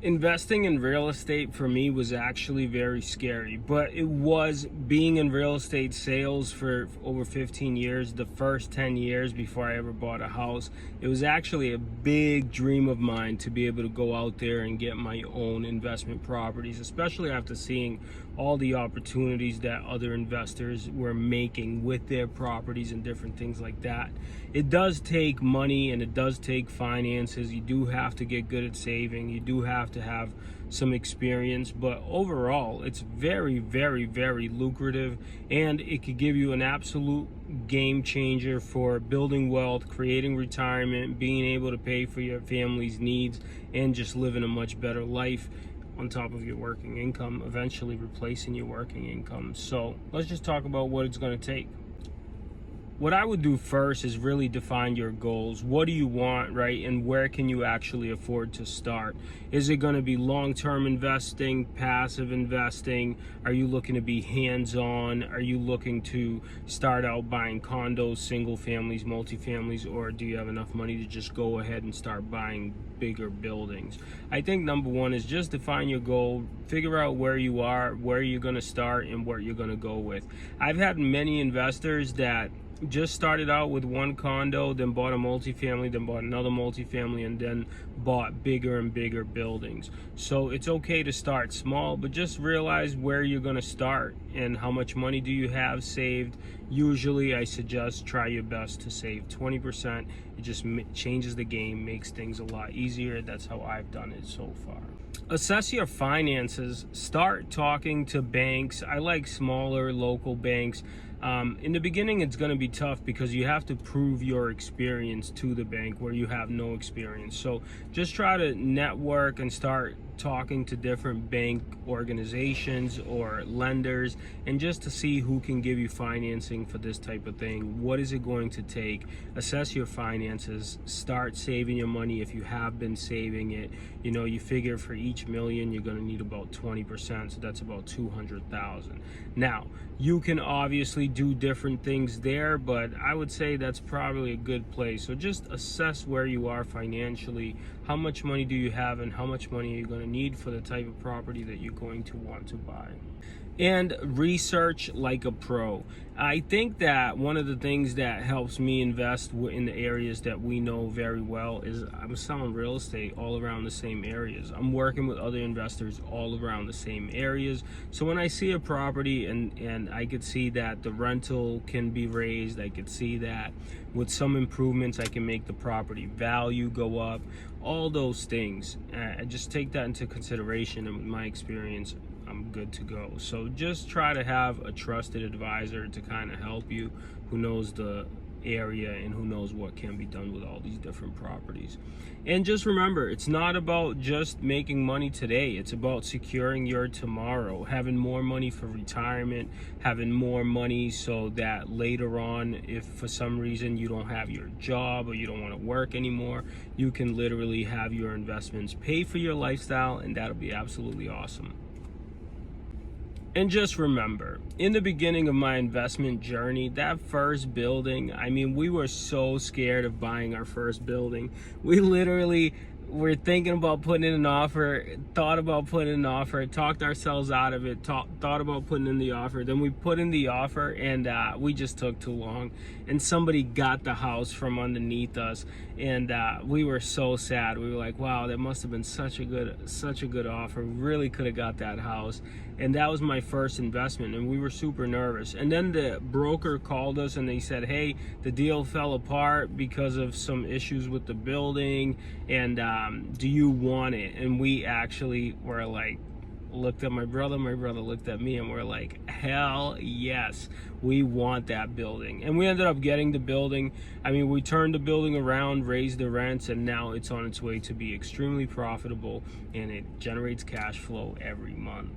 Investing in real estate for me was actually very scary, but it was being in real estate sales for over 15 years, the first 10 years before I ever bought a house. It was actually a big dream of mine to be able to go out there and get my own investment properties, especially after seeing all the opportunities that other investors were making with their properties and different things like that. It does take money and it does take finances. You do have to get good at saving. You do have to have some experience, but overall it's very, very lucrative, and it could give you an absolute game changer for building wealth, creating retirement, being able to pay for your family's needs, and just living a much better life on top of your working income, eventually replacing your working income. So let's just talk about what it's going to take. What I would do first is really define your goals. What do you want, right? And where can you actually afford to start? Is it going to be long-term investing, passive investing? Are you looking to be hands-on? Are you looking to start out buying condos, single families, multifamilies, or do you have enough money to just go ahead and start buying bigger buildings? I think number one is just define your goal, figure out where you are, where you're going to start, and what you're going to go with. I've had many investors that just started out with one condo, then bought a multifamily, then bought another multifamily, and then bought bigger and bigger buildings. So it's okay to start small, but just realize where you're going to start and how much money do you have saved. Usually I suggest try your best to save 20%. It just changes the game, makes things a lot easier. That's how I've done it so far. Assess your finances. Start talking to banks. I like smaller local banks. In the beginning, it's going to be tough because you have to prove your experience to the bank where you have no experience. So just try to network and start talking to different bank organizations or lenders, and just to see who can give you financing for this type of thing. What is it going to take? Assess your finances. Start saving your money if you have been saving it. You know, you figure for each million you're going to need about 20%, so that's about 200,000. Now you can obviously do different things there, but I would say that's probably a good place. So just assess where you are financially. How much money do you have, and how much money are you going to need for the type of property that you're going to want to buy? And research like a pro. I think that one of the things that helps me invest in the areas that we know very well is I'm selling real estate all around the same areas. I'm working with other investors all around the same areas. So when I see a property and I could see that the rental can be raised, I could see that with some improvements I can make the property value go up, all those things. I just take that into consideration, and with my experience, I'm good to go. So just try to have a trusted advisor to kind of help you, who knows the area and who knows what can be done with all these different properties. And just remember, it's not about just making money today. It's about securing your tomorrow, having more money for retirement, having more money so that later on, if for some reason you don't have your job or you don't want to work anymore, you can literally have your investments pay for your lifestyle, and that'll be absolutely awesome. And just remember, in the beginning of my investment journey, that first building, I mean, we were so scared of buying our first building. We literally were thinking about putting in an offer, thought about putting in an offer, talked ourselves out of it, thought about putting in the offer. Then we put in the offer, and we just took too long. And somebody got the house from underneath us, and we were so sad. We were like, wow, that must have been such a good offer. We really could have got that house. And that was my first investment, and we were super nervous. And then the broker called us and they said, hey, the deal fell apart because of some issues with the building, and do you want it? And we actually were like, looked at my brother looked at me, and we're like, hell yes, we want that building. And we ended up getting the building. I mean, we turned the building around, raised the rents, and now it's on its way to be extremely profitable, and it generates cash flow every month.